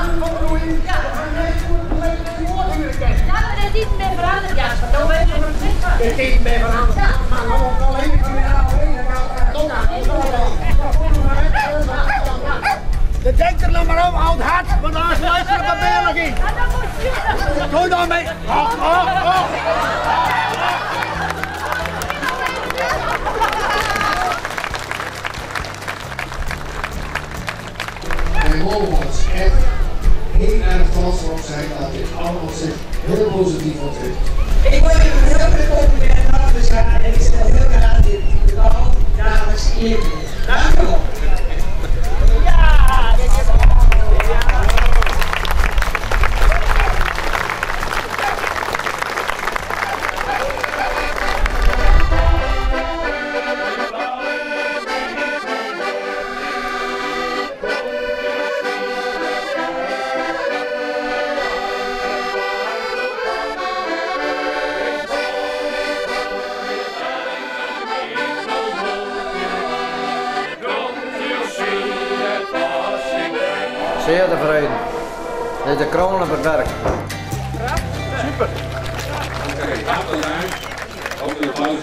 aangroeien. Ja. Ja, maar er is iets meer veranderd, Jasper. Dan weet je wat het is. Er is iets meer veranderd. Ja. Maar dan ook al heen, kan je daar heen. Denk er nog maar om, houd hard, want anders luister ik er beeldig in. Ja, dan moet je. Doe dan mee. En we mogen ons echt heel erg trots op zijn dat dit allemaal zich heel positief ontwikkelt. Ik word hier heel veel complimenten afgezegd en ik stel heel graag dit bedankt, dames en heren. Dank u wel. Zeer tevreden. Dit is de kroon op het werk. Super. Oké, gaat eruit. Ook de applaus.